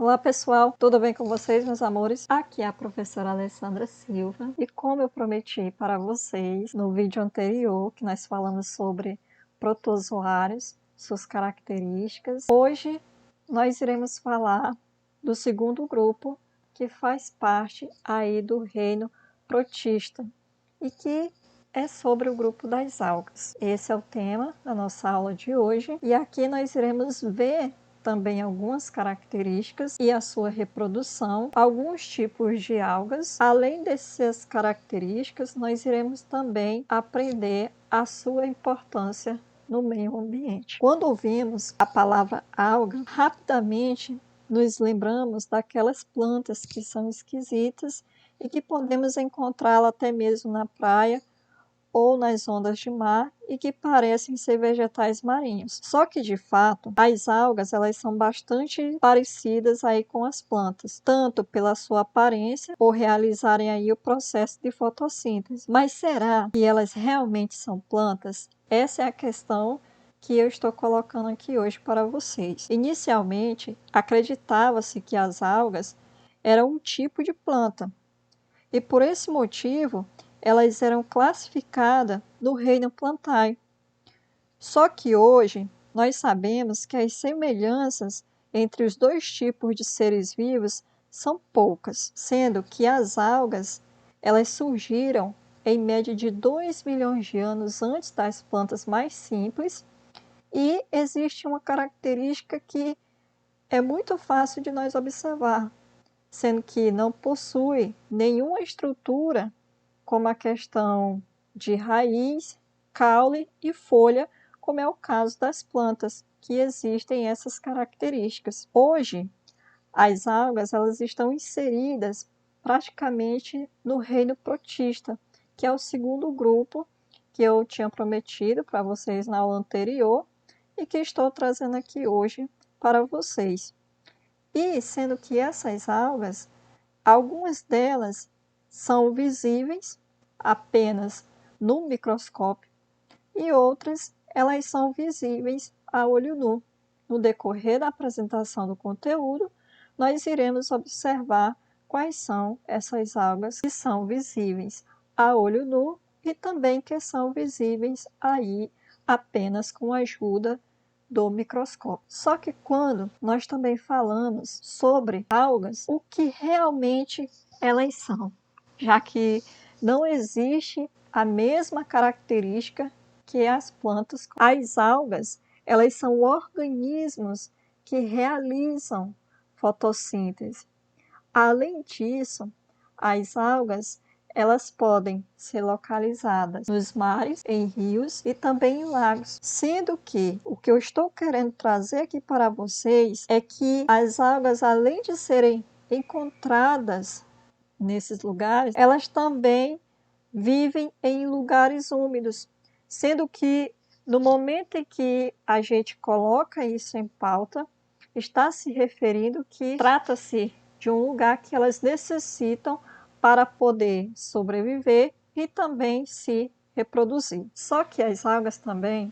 Olá pessoal, tudo bem com vocês, meus amores? Aqui é a professora Alessandra Silva e como eu prometi para vocês no vídeo anterior, que nós falamos sobre protozoários, suas características, hoje nós iremos falar do segundo grupo que faz parte aí do reino protista e que é sobre o grupo das algas. Esse é o tema da nossa aula de hoje e aqui nós iremos ver também algumas características e a sua reprodução, alguns tipos de algas. Além dessas características, nós iremos também aprender a sua importância no meio ambiente. Quando ouvimos a palavra alga, rapidamente nos lembramos daquelas plantas que são esquisitas e que podemos encontrá-la até mesmo na praia ou nas ondas de mar e que parecem ser vegetais marinhos. Só que, de fato, as algas elas são bastante parecidas aí com as plantas, tanto pela sua aparência, por realizarem aí o processo de fotossíntese. Mas será que elas realmente são plantas? Essa é a questão que eu estou colocando aqui hoje para vocês. Inicialmente, acreditava-se que as algas eram um tipo de planta, e por esse motivo elas eram classificadas no reino Plantae. Só que hoje nós sabemos que as semelhanças entre os dois tipos de seres vivos são poucas, sendo que as algas elas surgiram em média de 2 milhões de anos antes das plantas mais simples, e existe uma característica que é muito fácil de nós observar, sendo que não possui nenhuma estrutura como a questão de raiz, caule e folha, como é o caso das plantas, que existem essas características. Hoje, as algas elas estão inseridas praticamente no reino protista, que é o segundo grupo que eu tinha prometido para vocês na aula anterior e que estou trazendo aqui hoje para vocês. E sendo que essas algas, algumas delas são visíveis apenas no microscópio e outras elas são visíveis a olho nu. No decorrer da apresentação do conteúdo, nós iremos observar quais são essas algas que são visíveis a olho nu e também que são visíveis aí apenas com a ajuda do microscópio. Só que quando nós também falamos sobre algas, o que realmente elas são, já que não existe a mesma característica que as plantas. As algas, elas são organismos que realizam fotossíntese. Além disso, as algas elas podem ser localizadas nos mares, em rios e também em lagos. Sendo que o que eu estou querendo trazer aqui para vocês é que as algas, além de serem encontradas nesses lugares, elas também vivem em lugares úmidos, sendo que no momento em que a gente coloca isso em pauta, está se referindo que trata-se de um lugar que elas necessitam para poder sobreviver e também se reproduzir. Só que as algas também,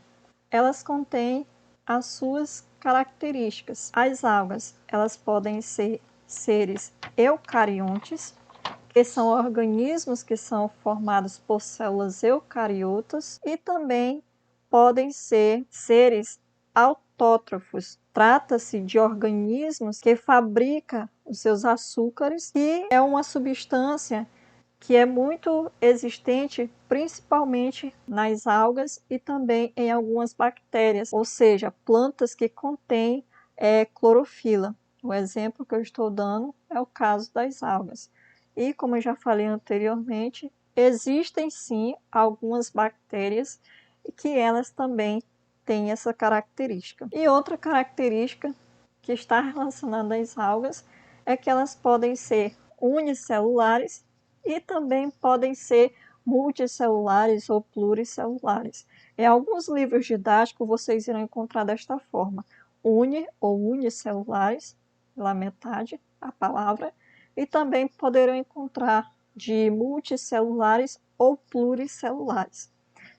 elas contêm as suas características. As algas, elas podem ser seres eucariontes, que são organismos que são formados por células eucariotas, e também podem ser seres autótrofos. Trata-se de organismos que fabricam os seus açúcares, que é uma substância que é muito existente principalmente nas algas e também em algumas bactérias, ou seja, plantas que contêm clorofila. O exemplo que eu estou dando é o caso das algas. E como eu já falei anteriormente, existem sim algumas bactérias que elas também têm essa característica. E outra característica que está relacionada às algas é que elas podem ser unicelulares e também podem ser multicelulares ou pluricelulares. Em alguns livros didáticos vocês irão encontrar desta forma: uni ou unicelulares, pela metade a palavra, e também poderão encontrar de multicelulares ou pluricelulares.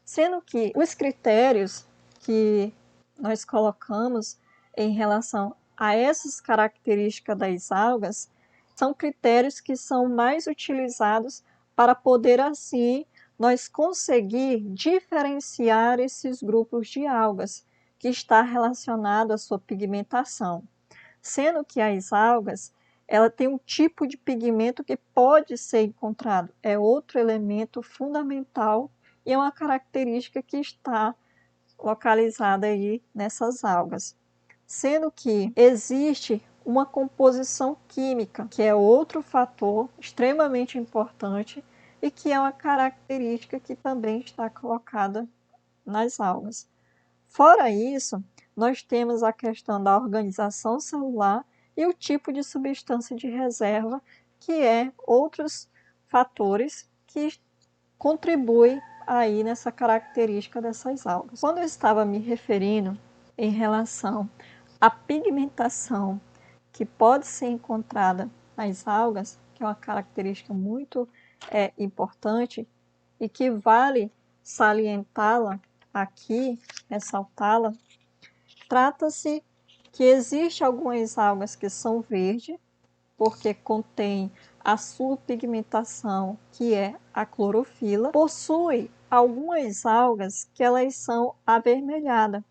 Sendo que os critérios que nós colocamos em relação a essas características das algas são critérios que são mais utilizados para poder, assim, nós conseguir diferenciar esses grupos de algas que está relacionado à sua pigmentação. Sendo que as algas, ela tem um tipo de pigmento que pode ser encontrado, é outro elemento fundamental e é uma característica que está localizada aí nessas algas. Sendo que existe uma composição química, que é outro fator extremamente importante e que é uma característica que também está colocada nas algas. Fora isso, nós temos a questão da organização celular e o tipo de substância de reserva, que é outros fatores que contribuem aí nessa característica dessas algas. Quando eu estava me referindo em relação à pigmentação que pode ser encontrada nas algas, que é uma característica muito importante e que vale salientá-la aqui, ressaltá-la, trata-se que existe algumas algas que são verdes, porque contém a sua pigmentação, que é a clorofila. Possui algumas algas que elas são avermelhadas,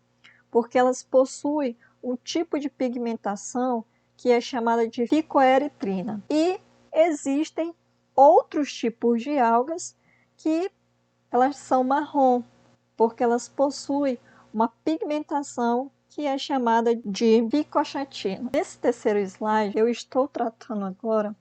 porque elas possuem um tipo de pigmentação que é chamada de ficoeritrina. E existem outros tipos de algas que elas são marrom, porque elas possuem uma pigmentação que é chamada de ficoxatina. Nesse terceiro slide, eu estou tratando agora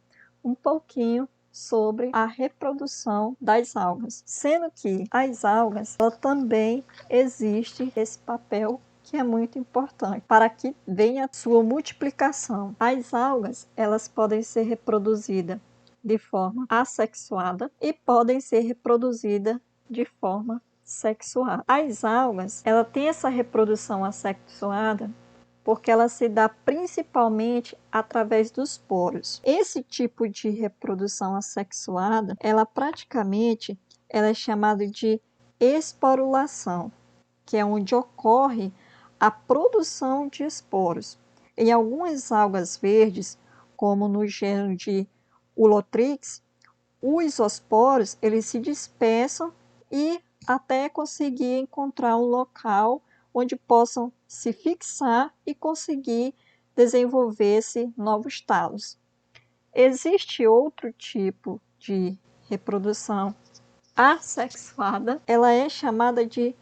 um pouquinho sobre a reprodução das algas, sendo que as algas, ela também existe esse papel que é muito importante para que venha a sua multiplicação. As algas, elas podem ser reproduzidas de forma assexuada e podem ser reproduzidas de forma sexuada. As algas, ela tem essa reprodução assexuada porque ela se dá principalmente através dos poros. Esse tipo de reprodução assexuada, ela praticamente ela é chamada de esporulação, que é onde ocorre a produção de esporos. Em algumas algas verdes, como no gênero de Ulotrix, os isosporos eles se dispersam e até conseguir encontrar um local onde possam se fixar e conseguir desenvolver-se novos talos. Existe outro tipo de reprodução assexuada, ela é chamada de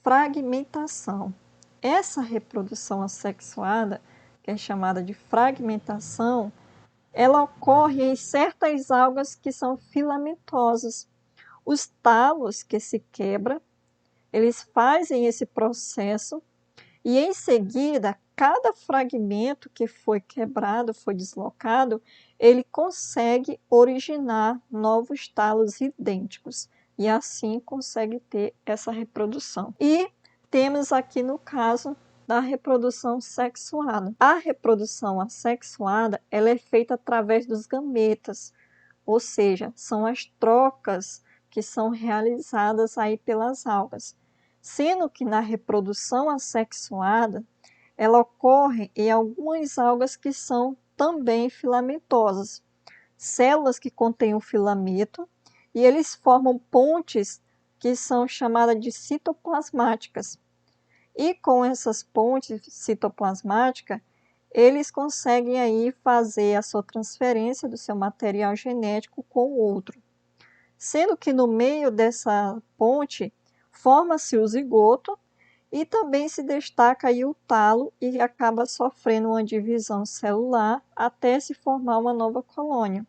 fragmentação. Essa reprodução assexuada, que é chamada de fragmentação, ela ocorre em certas algas que são filamentosas. Os talos que se quebram, eles fazem esse processo e em seguida, cada fragmento que foi quebrado, foi deslocado, ele consegue originar novos talos idênticos e assim consegue ter essa reprodução. E temos aqui no caso da reprodução sexuada. A reprodução assexuada, ela é feita através dos gametas, ou seja, são as trocas que são realizadas aí pelas algas. Sendo que na reprodução assexuada, ela ocorre em algumas algas que são também filamentosas, células que contêm o filamento, e eles formam pontes que são chamadas de citoplasmáticas. E com essas pontes citoplasmáticas, eles conseguem aí fazer a sua transferência do seu material genético com o outro. Sendo que no meio dessa ponte, forma-se o zigoto e também se destaca aí o talo e acaba sofrendo uma divisão celular até se formar uma nova colônia.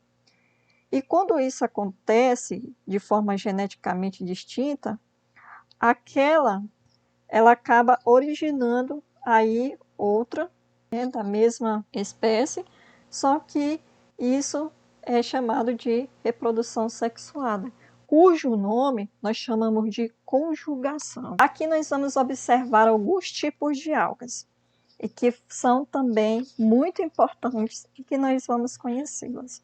E quando isso acontece de forma geneticamente distinta, ela acaba originando aí outra, né, da mesma espécie, só que isso é chamado de reprodução sexuada, cujo nome nós chamamos de conjugação. Aqui nós vamos observar alguns tipos de algas, e que são também muito importantes e que nós vamos conhecê-las.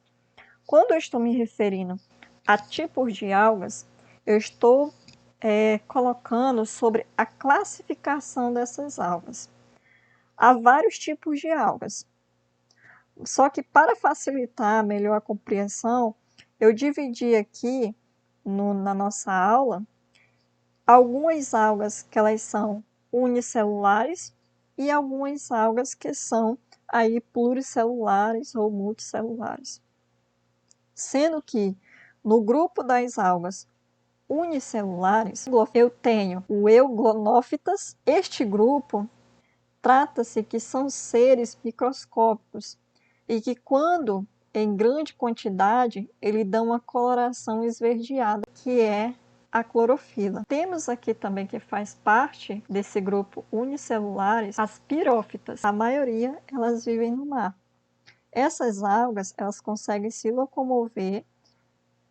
Quando eu estou me referindo a tipos de algas, eu estou colocando sobre a classificação dessas algas. Há vários tipos de algas. Só que para facilitar melhor a compreensão, eu dividi aqui na nossa aula algumas algas que elas são unicelulares e algumas algas que são aí pluricelulares ou multicelulares. Sendo que no grupo das algas unicelulares, eu tenho o Euglonofitas. Este grupo trata-se que são seres microscópicos e que quando em grande quantidade, ele dá uma coloração esverdeada, que é a clorofila. Temos aqui também que faz parte desse grupo unicelulares, as pirófitas. A maioria, elas vivem no mar. Essas algas, elas conseguem se locomover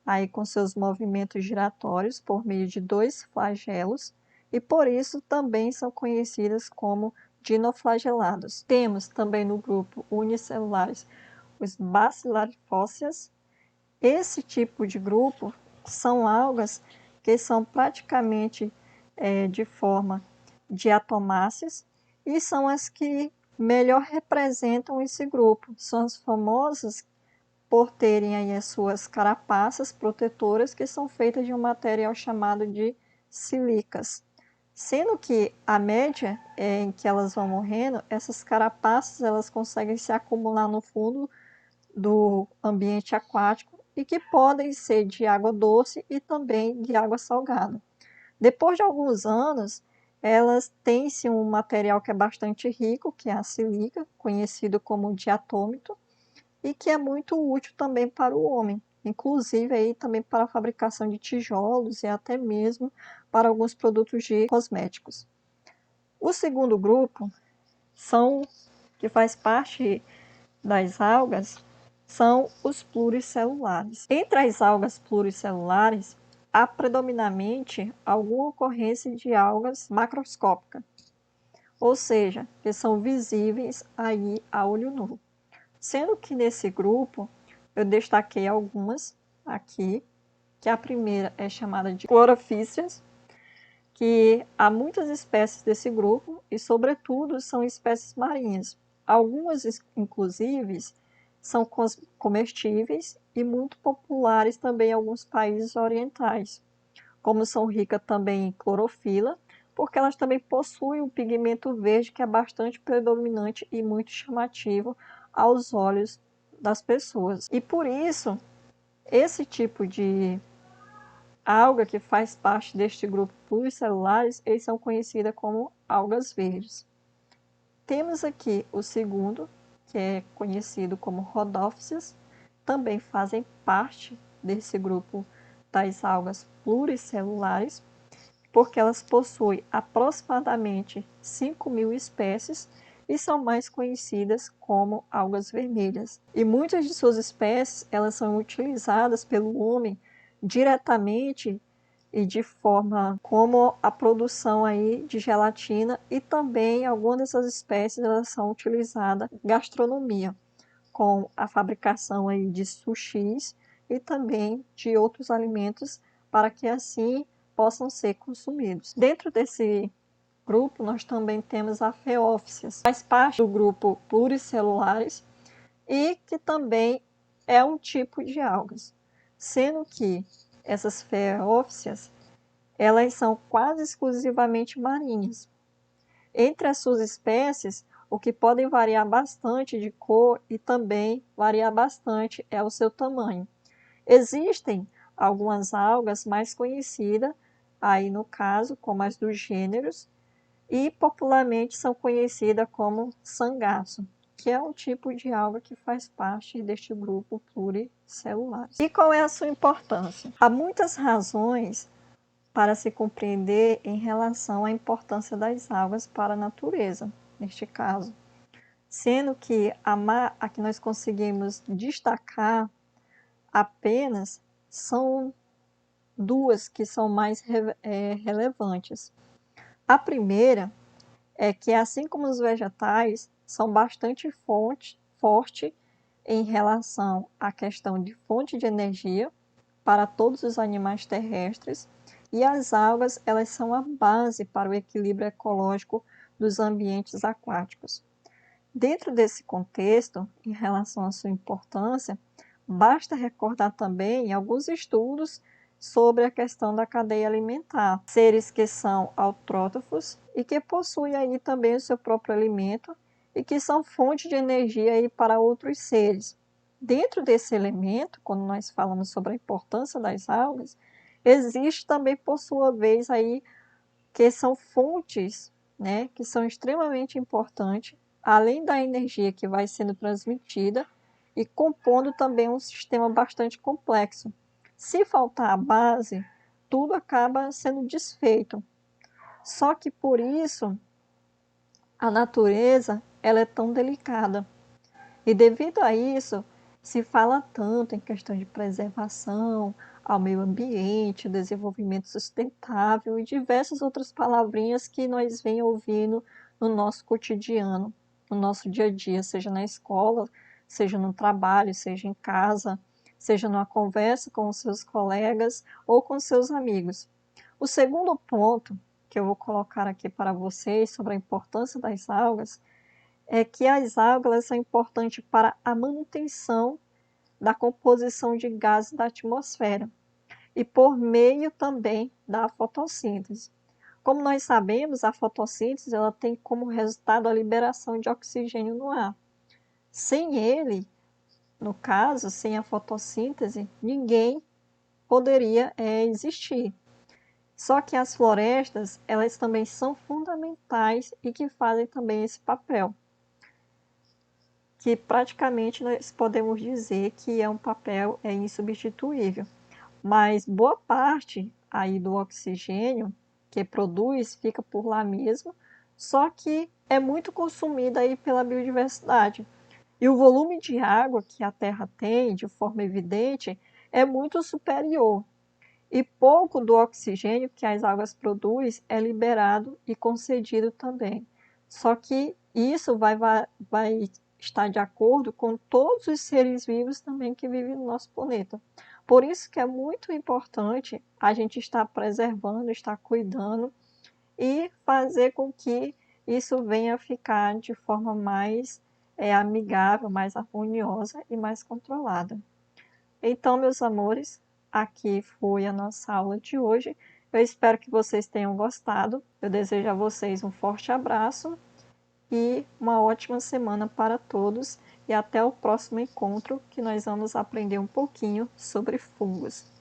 aí com seus movimentos giratórios por meio de dois flagelos e por isso também são conhecidas como dinoflagelados. Temos também no grupo unicelulares os bacillarifóceas. Esse tipo de grupo são algas que são praticamente de forma diatomáceas e são as que melhor representam esse grupo. São as famosas por terem aí as suas carapaças protetoras que são feitas de um material chamado de silicas. Sendo que a média em que elas vão morrendo, essas carapaças elas conseguem se acumular no fundo do ambiente aquático e que podem ser de água doce e também de água salgada. Depois de alguns anos, elas têm-se um material que é bastante rico, que é a silica, conhecido como diatômito, e que é muito útil também para o homem, inclusive aí também para a fabricação de tijolos e até mesmo para alguns produtos de cosméticos. O segundo grupo que faz parte das algas são os pluricelulares. Entre as algas pluricelulares, há predominantemente alguma ocorrência de algas macroscópicas, ou seja, que são visíveis aí a olho nu. Sendo que nesse grupo eu destaquei algumas aqui, que a primeira é chamada de clorofíceas, que há muitas espécies desse grupo e, sobretudo, são espécies marinhas. Algumas, inclusive, são comestíveis e muito populares também em alguns países orientais, como são ricas também em clorofila, porque elas também possuem um pigmento verde que é bastante predominante e muito chamativo aos olhos das pessoas. E por isso, esse tipo de alga que faz parte deste grupo pluricelulares, eles são conhecidas como algas verdes. Temos aqui o segundo, que é conhecido como rodófices, também fazem parte desse grupo das algas pluricelulares, porque elas possuem aproximadamente 5.000 espécies e são mais conhecidas como algas vermelhas. E muitas de suas espécies elas são utilizadas pelo homem diretamente e de forma como a produção aí de gelatina e também algumas dessas espécies elas são utilizadas em gastronomia, com a fabricação aí de sushis e também de outros alimentos para que assim possam ser consumidos. Dentro desse grupo, nós também temos a feófcias, faz parte do grupo pluricelulares e que também é um tipo de algas, sendo que essas feófcias, elas são quase exclusivamente marinhas. Entre as suas espécies, o que podem variar bastante de cor e também variar bastante é o seu tamanho. Existem algumas algas mais conhecidas, aí no caso, como as dos gêneros, e popularmente são conhecidas como sangaço, que é um tipo de alga que faz parte deste grupo pluricelular. E qual é a sua importância? Há muitas razões para se compreender em relação à importância das algas para a natureza, neste caso, sendo que a que nós conseguimos destacar apenas são duas que são mais relevantes. A primeira é que, assim como os vegetais, são bastante forte em relação à questão de fonte de energia para todos os animais terrestres, e as algas elas são a base para o equilíbrio ecológico dos ambientes aquáticos. Dentro desse contexto, em relação à sua importância, basta recordar também alguns estudos sobre a questão da cadeia alimentar. Seres que são autrótrofos e que possuem aí também o seu próprio alimento e que são fonte de energia aí para outros seres. Dentro desse elemento, quando nós falamos sobre a importância das algas, existe também, por sua vez, aí que são fontes, né, que são extremamente importantes, além da energia que vai sendo transmitida e compondo também um sistema bastante complexo. Se faltar a base, tudo acaba sendo desfeito. Só que por isso a natureza ela é tão delicada. E devido a isso, se fala tanto em questão de preservação ao meio ambiente, desenvolvimento sustentável e diversas outras palavrinhas que nós vem ouvindo no nosso cotidiano, no nosso dia a dia, seja na escola, seja no trabalho, seja em casa, seja numa conversa com os seus colegas ou com seus amigos. O segundo ponto que eu vou colocar aqui para vocês sobre a importância das algas é que as algas são importantes para a manutenção da composição de gases da atmosfera e por meio também da fotossíntese. Como nós sabemos, a fotossíntese ela tem como resultado a liberação de oxigênio no ar. Sem ele, no caso, sem a fotossíntese, ninguém poderia existir. Só que as florestas, elas também são fundamentais e que fazem também esse papel, que praticamente nós podemos dizer que é um papel insubstituível. Mas boa parte aí do oxigênio que produz fica por lá mesmo, só que é muito consumida aí pela biodiversidade. E o volume de água que a Terra tem, de forma evidente, é muito superior. E pouco do oxigênio que as algas produzem é liberado e concedido também. Só que isso vai estar de acordo com todos os seres vivos também que vivem no nosso planeta. Por isso que é muito importante a gente estar preservando, estar cuidando e fazer com que isso venha a ficar de forma mais amigável, mais harmoniosa e mais controlada. Então, meus amores, aqui foi a nossa aula de hoje. Eu espero que vocês tenham gostado. Eu desejo a vocês um forte abraço e uma ótima semana para todos. E até o próximo encontro, que nós vamos aprender um pouquinho sobre fungos.